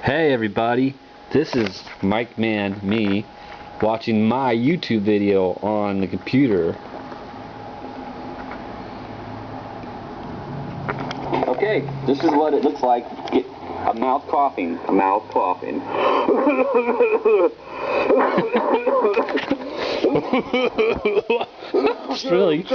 Hey everybody, this is Mike Man, me, watching my YouTube video on the computer. Okay, this is what it looks like. A mouth coughing. It's really